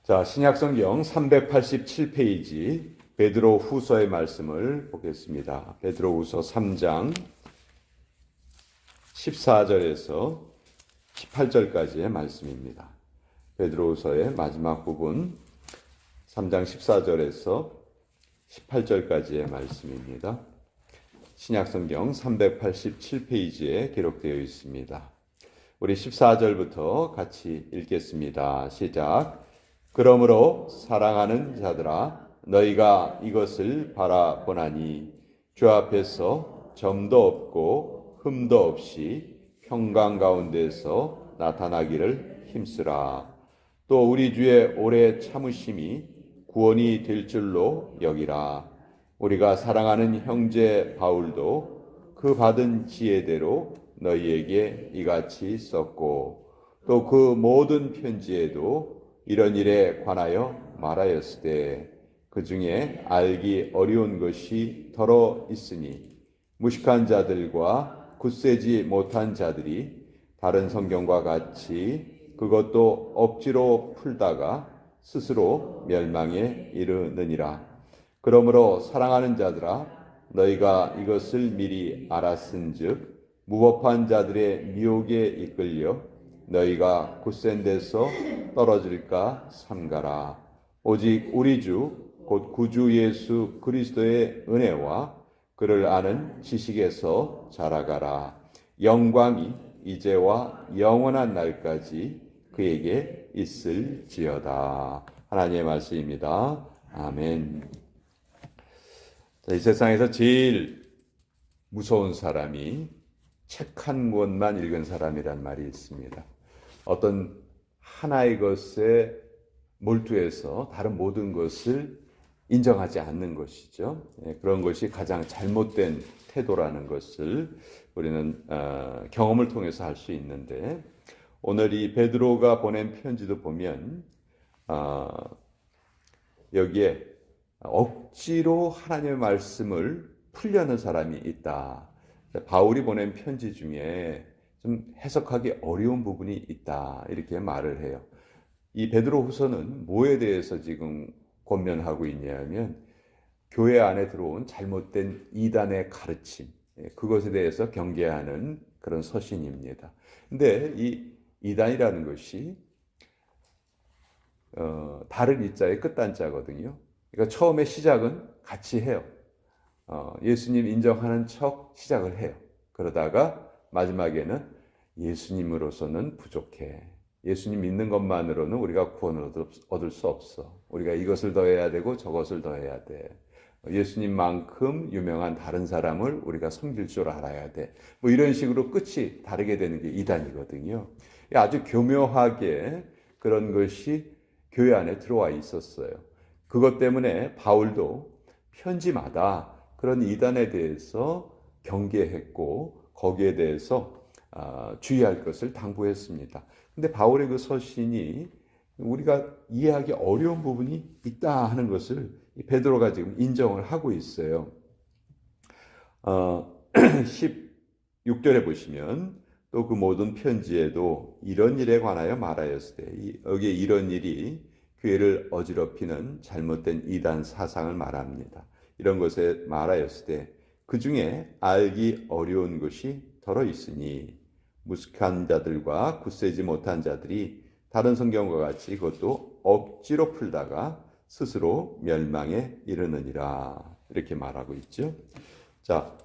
자, 신약성경 387페이지 베드로 후서의 말씀을 보겠습니다. 베드로 후서 3장 14절에서 18절까지의 말씀입니다. 베드로 후서의 마지막 부분 3장 14절에서 18절까지의 말씀입니다. 신약성경 387페이지에 기록되어 있습니다. 우리 14절부터 같이 읽겠습니다. 시작. 그러므로 사랑하는 자들아 너희가 이것을 바라보나니 주 앞에서 점도 없고 흠도 없이 평강 가운데서 나타나기를 힘쓰라. 또 우리 주의 오래 참으심이 구원이 될 줄로 여기라. 우리가 사랑하는 형제 바울도 그 받은 지혜대로 너희에게 이같이 썼고 또 그 모든 편지에도 이런 일에 관하여 말하였으되 그 중에 알기 어려운 것이 더러 있으니 무식한 자들과 굳세지 못한 자들이 다른 성경과 같이 그것도 억지로 풀다가 스스로 멸망에 이르느니라. 그러므로 사랑하는 자들아 너희가 이것을 미리 알았은즉 무법한 자들의 미혹에 이끌려 너희가 굳센 데서 떨어질까 삼가라. 오직 우리 주 곧 구주 예수 그리스도의 은혜와 그를 아는 지식에서 자라가라. 영광이 이제와 영원한 날까지 그에게 있을지어다. 하나님의 말씀입니다. 아멘. 자, 이 세상에서 제일 무서운 사람이 책 한 권만 읽은 사람이란 말이 있습니다. 어떤 하나의 것에 몰두해서 다른 모든 것을 인정하지 않는 것이죠. 그런 것이 가장 잘못된 태도라는 것을 우리는 경험을 통해서 알 수 있는데, 오늘 이 베드로가 보낸 편지도 보면 여기에 억지로 하나님의 말씀을 풀려는 사람이 있다. 바울이 보낸 편지 중에 좀 해석하기 어려운 부분이 있다, 이렇게 말을 해요. 이 베드로 후서는 뭐에 대해서 지금 권면하고 있냐면 교회 안에 들어온 잘못된 이단의 가르침, 그것에 대해서 경계하는 그런 서신입니다. 근데 이 이단이라는 것이 다른 이자의 끝단자거든요. 그러니까 처음에 시작은 같이 해요. 예수님 인정하는 척 시작을 해요. 그러다가 마지막에는 예수님으로서는 부족해. 예수님 믿는 것만으로는 우리가 구원을 얻을 수 없어. 우리가 이것을 더해야 되고 저것을 더해야 돼. 예수님만큼 유명한 다른 사람을 우리가 섬길 줄 알아야 돼. 뭐 이런 식으로 끝이 다르게 되는 게 이단이거든요. 아주 교묘하게 그런 것이 교회 안에 들어와 있었어요. 그것 때문에 바울도 편지마다 그런 이단에 대해서 경계했고 거기에 대해서 주의할 것을 당부했습니다. 근데 바울의 그 서신이 우리가 이해하기 어려운 부분이 있다 하는 것을 베드로가 지금 인정을 하고 있어요. 16절에 보시면 또 그 모든 편지에도 이런 일에 관하여 말하였으되, 여기에 이런 일이 교회를 어지럽히는 잘못된 이단 사상을 말합니다. 이런 것에 말하였으되 그 중에 알기 어려운 것이 더러 있으니 무식한 자들과 굳세지 못한 자들이 다른 성경과 같이 그것도 억지로 풀다가 스스로 멸망에 이르느니라, 이렇게 말하고 있죠. 자,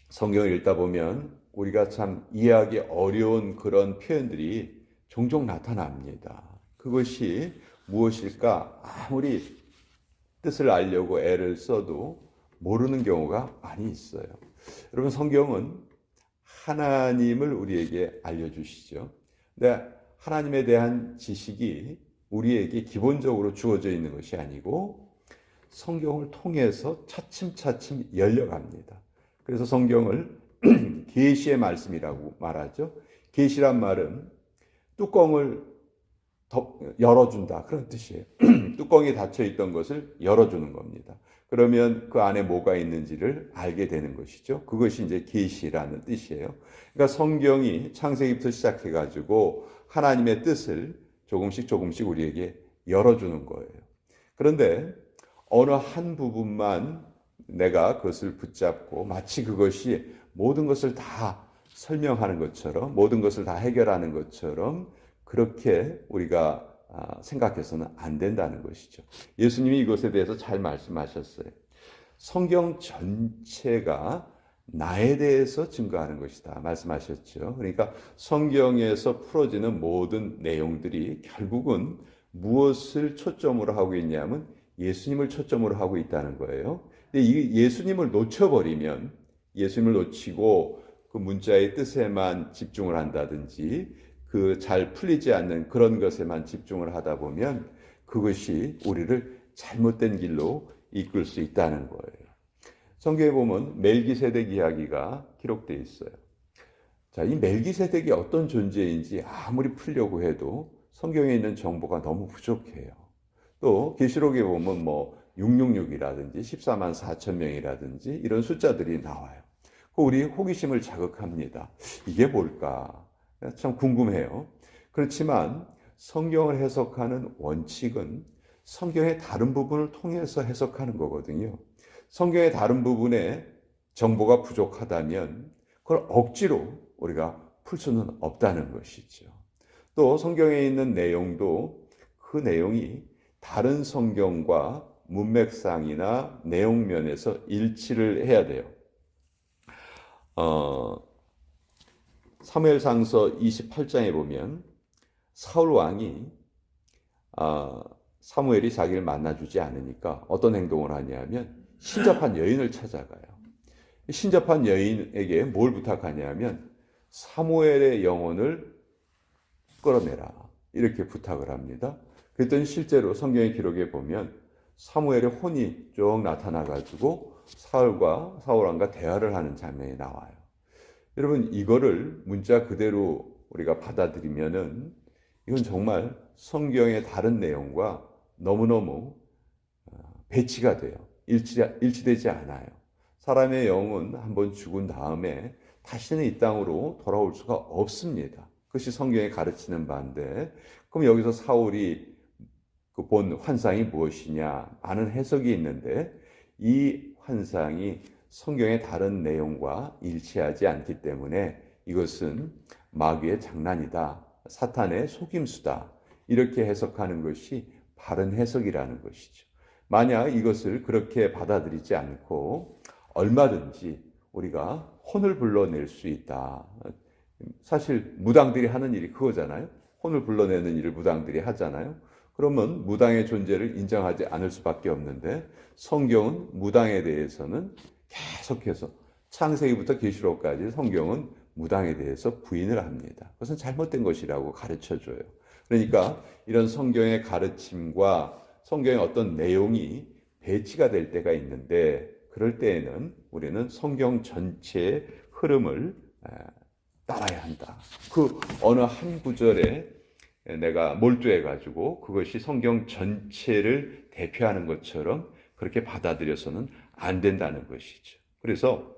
성경을 읽다 보면 우리가 참 이해하기 어려운 그런 표현들이 종종 나타납니다. 그것이 무엇일까? 아무리 뜻을 알려고 애를 써도 모르는 경우가 많이 있어요. 여러분, 성경은 하나님을 우리에게 알려주시죠. 근데 하나님에 대한 지식이 우리에게 기본적으로 주어져 있는 것이 아니고 성경을 통해서 차츰차츰 열려갑니다. 그래서 성경을 계시의 말씀이라고 말하죠. 계시란 말은 뚜껑을 열어준다, 그런 뜻이에요. 뚜껑이 닫혀있던 것을 열어주는 겁니다. 그러면 그 안에 뭐가 있는지를 알게 되는 것이죠. 그것이 이제 계시라는 뜻이에요. 그러니까 성경이 창세기부터 시작해가지고 하나님의 뜻을 조금씩 우리에게 열어주는 거예요. 그런데 어느 한 부분만 내가 그것을 붙잡고 마치 그것이 모든 것을 다 설명하는 것처럼, 모든 것을 다 해결하는 것처럼 그렇게 우리가 생각해서는 안 된다는 것이죠. 예수님이 이것에 대해서 잘 말씀하셨어요. 성경 전체가 나에 대해서 증거하는 것이다 말씀하셨죠. 그러니까 성경에서 풀어지는 모든 내용들이 결국은 무엇을 초점으로 하고 있냐면 예수님을 초점으로 하고 있다는 거예요. 근데 이 예수님을 놓쳐버리면, 예수님을 놓치고 그 문자의 뜻에만 집중을 한다든지 그 잘 풀리지 않는 그런 것에만 집중을 하다 보면 그것이 우리를 잘못된 길로 이끌 수 있다는 거예요. 성경에 보면 멜기세덱 이야기가 기록되어 있어요. 자, 이 멜기세덱이 어떤 존재인지 아무리 풀려고 해도 성경에 있는 정보가 너무 부족해요. 또 계시록에 보면 뭐 666이라든지 14만 4천 명이라든지 이런 숫자들이 나와요. 우리 호기심을 자극합니다. 이게 뭘까? 참 궁금해요. 그렇지만 성경을 해석하는 원칙은 성경의 다른 부분을 통해서 해석하는 거거든요. 성경의 다른 부분에 정보가 부족하다면 그걸 억지로 우리가 풀 수는 없다는 것이죠. 또 성경에 있는 내용도 그 내용이 다른 성경과 문맥상이나 내용면에서 일치를 해야 돼요. 사무엘상서 28장에 보면 사울 왕이 사무엘이 자기를 만나주지 않으니까 어떤 행동을 하냐면 신접한 여인을 찾아가요. 신접한 여인에게 뭘 부탁하냐면 사무엘의 영혼을 끌어내라 이렇게 부탁을 합니다. 그랬더니 실제로 성경의 기록에 보면 사무엘의 혼이 쭉 나타나가지고 사울 왕과 대화를 하는 장면이 나와요. 여러분, 이거를 문자 그대로 우리가 받아들이면은 이건 정말 성경의 다른 내용과 너무너무 배치가 돼요. 일치되지 않아요. 사람의 영은 한번 죽은 다음에 다시는 이 땅으로 돌아올 수가 없습니다. 그것이 성경이 가르치는 바인데, 그럼 여기서 사울이 본 환상이 무엇이냐? 많은 해석이 있는데 이 환상이 성경의 다른 내용과 일치하지 않기 때문에 이것은 마귀의 장난이다, 사탄의 속임수다, 이렇게 해석하는 것이 바른 해석이라는 것이죠. 만약 이것을 그렇게 받아들이지 않고 얼마든지 우리가 혼을 불러낼 수 있다. 사실 무당들이 하는 일이 그거잖아요. 혼을 불러내는 일을 무당들이 하잖아요. 그러면 무당의 존재를 인정하지 않을 수밖에 없는데 성경은 무당에 대해서는 계속해서 창세기부터 계시록까지 성경은 무당에 대해서 부인을 합니다. 그것은 잘못된 것이라고 가르쳐줘요. 그러니까 이런 성경의 가르침과 성경의 어떤 내용이 배치가 될 때가 있는데 그럴 때에는 우리는 성경 전체의 흐름을 따라야 한다. 그 어느 한 구절에 내가 몰두해가지고 그것이 성경 전체를 대표하는 것처럼 그렇게 받아들여서는 안 된다는 것이죠. 그래서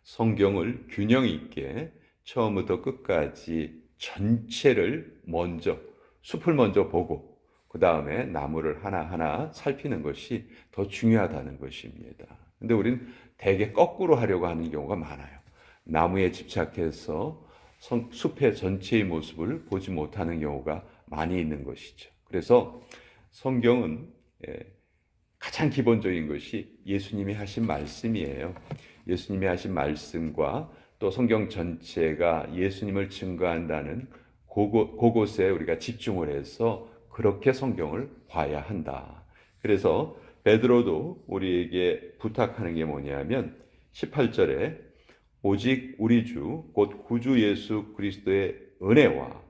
성경을 균형 있게 처음부터 끝까지 전체를 먼저, 숲을 먼저 보고 그 다음에 나무를 하나하나 살피는 것이 더 중요하다는 것입니다. 근데 우리는 대개 거꾸로 하려고 하는 경우가 많아요. 나무에 집착해서 숲의 전체의 모습을 보지 못하는 경우가 많이 있는 것이죠. 그래서 성경은 가장 기본적인 것이 예수님이 하신 말씀이에요. 예수님이 하신 말씀과 또 성경 전체가 예수님을 증거한다는 그곳에 우리가 집중을 해서 그렇게 성경을 봐야 한다. 그래서 베드로도 우리에게 부탁하는 게 뭐냐면 18절에 오직 우리 주 곧 구주 예수 그리스도의 은혜와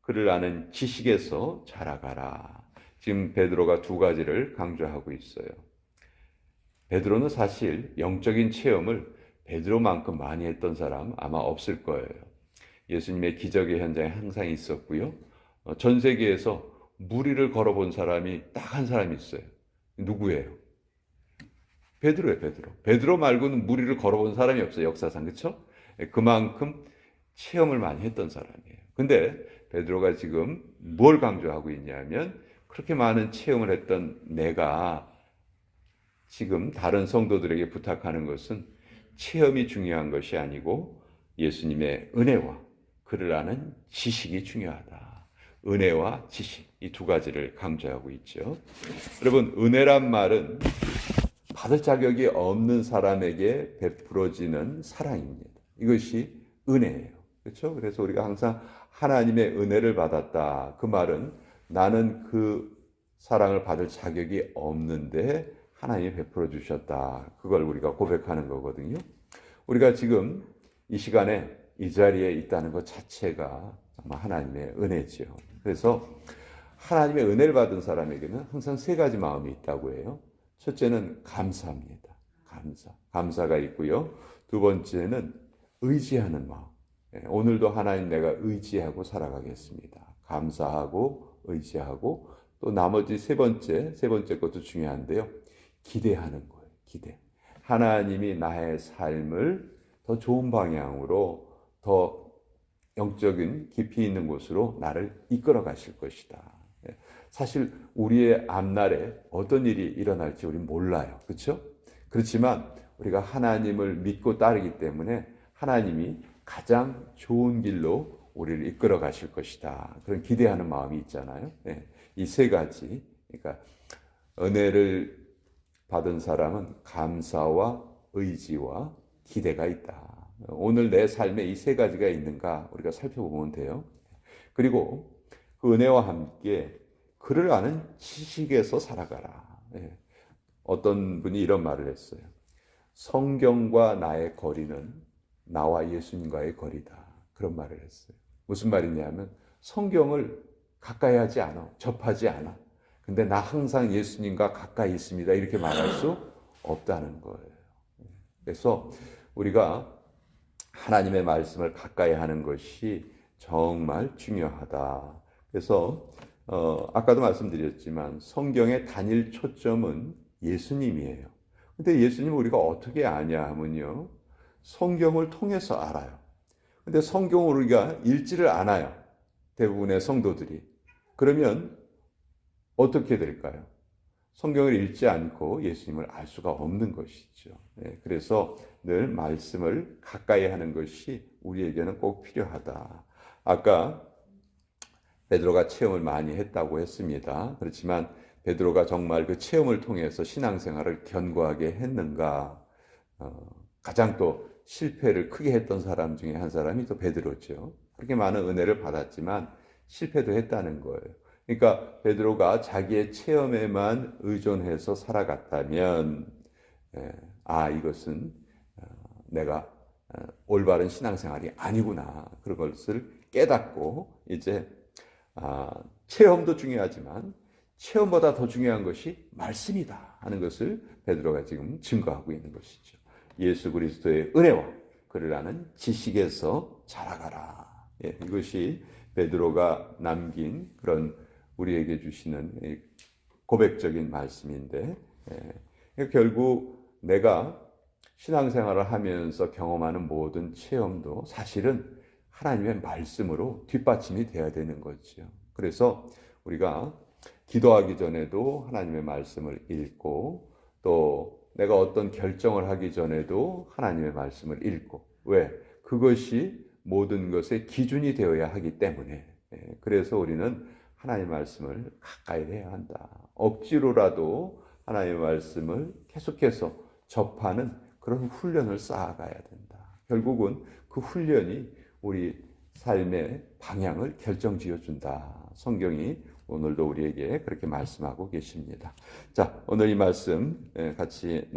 그를 아는 지식에서 자라가라. 지금 베드로가 두 가지를 강조하고 있어요. 베드로는 사실 영적인 체험을 베드로만큼 많이 했던 사람 아마 없을 거예요. 예수님의 기적의 현장에 항상 있었고요. 전 세계에서 무리를 걸어본 사람이 딱 한 사람이 있어요. 누구예요? 베드로예요, 베드로. 베드로 말고는 무리를 걸어본 사람이 없어요, 역사상. 그렇죠? 그만큼 체험을 많이 했던 사람이에요. 근데 베드로가 지금 뭘 강조하고 있냐면 그렇게 많은 체험을 했던 내가 지금 다른 성도들에게 부탁하는 것은 체험이 중요한 것이 아니고 예수님의 은혜와 그를 아는 지식이 중요하다. 은혜와 지식, 이 두 가지를 강조하고 있죠. 여러분, 은혜란 말은 받을 자격이 없는 사람에게 베풀어지는 사랑입니다. 이것이 은혜예요. 그렇죠? 그래서 우리가 항상 하나님의 은혜를 받았다. 그 말은 나는 그 사랑을 받을 자격이 없는데 하나님이 베풀어 주셨다. 그걸 우리가 고백하는 거거든요. 우리가 지금 이 시간에 이 자리에 있다는 것 자체가 정말 하나님의 은혜지요. 그래서 하나님의 은혜를 받은 사람에게는 항상 세 가지 마음이 있다고 해요. 첫째는 감사합니다. 감사가 있고요. 두 번째는 의지하는 마음. 오늘도 하나님 내가 의지하고 살아가겠습니다. 감사하고 의지하고 또 나머지 세 번째 것도 중요한데요. 기대하는 거예요. 기대. 하나님이 나의 삶을 더 좋은 방향으로 더 영적인 깊이 있는 곳으로 나를 이끌어 가실 것이다. 사실 우리의 앞날에 어떤 일이 일어날지 우리는 몰라요. 그렇죠? 그렇지만 우리가 하나님을 믿고 따르기 때문에 하나님이 가장 좋은 길로 우리를 이끌어 가실 것이다. 그런 기대하는 마음이 있잖아요. 이 세 가지. 그러니까 은혜를 받은 사람은 감사와 의지와 기대가 있다. 오늘 내 삶에 이 세 가지가 있는가 우리가 살펴보면 돼요. 그리고 그 은혜와 함께 그를 아는 지식에서 살아가라. 어떤 분이 이런 말을 했어요. 성경과 나의 거리는 나와 예수님과의 거리다. 그런 말을 했어요. 무슨 말이냐면 성경을 가까이 하지 않아. 접하지 않아. 근데 나 항상 예수님과 가까이 있습니다. 이렇게 말할 수 없다는 거예요. 그래서 우리가 하나님의 말씀을 가까이 하는 것이 정말 중요하다. 그래서 아까도 말씀드렸지만 성경의 단일 초점은 예수님이에요. 근데 예수님을 우리가 어떻게 아냐 하면요. 성경을 통해서 알아요. 근데 성경을 우리가 읽지를 않아요. 대부분의 성도들이. 그러면 어떻게 될까요? 성경을 읽지 않고 예수님을 알 수가 없는 것이죠. 그래서 늘 말씀을 가까이 하는 것이 우리에게는 꼭 필요하다. 아까 베드로가 체험을 많이 했다고 했습니다. 그렇지만 베드로가 정말 그 체험을 통해서 신앙생활을 견고하게 했는가? 가장 또 실패를 크게 했던 사람 중에 한 사람이 또 베드로죠. 그렇게 많은 은혜를 받았지만 실패도 했다는 거예요. 그러니까 베드로가 자기의 체험에만 의존해서 살아갔다면 이것은 내가 올바른 신앙생활이 아니구나. 그런 것을 깨닫고 이제 체험도 중요하지만 체험보다 더 중요한 것이 말씀이다 하는 것을 베드로가 지금 증거하고 있는 것이죠. 예수 그리스도의 은혜와 그를 아는 지식에서 자라가라. 이것이 베드로가 남긴 그런 우리에게 주시는 고백적인 말씀인데 결국 내가 신앙생활을 하면서 경험하는 모든 체험도 사실은 하나님의 말씀으로 뒷받침이 되어야 되는 거죠. 그래서 우리가 기도하기 전에도 하나님의 말씀을 읽고 또 내가 어떤 결정을 하기 전에도 하나님의 말씀을 읽고 왜? 그것이 모든 것의 기준이 되어야 하기 때문에 그래서 우리는 하나님의 말씀을 가까이 해야 한다. 억지로라도 하나님의 말씀을 계속해서 접하는 그런 훈련을 쌓아가야 된다. 결국은 그 훈련이 우리 삶의 방향을 결정지어 준다. 성경이 오늘도 우리에게 그렇게 말씀하고 계십니다. 자, 오늘 이 말씀 같이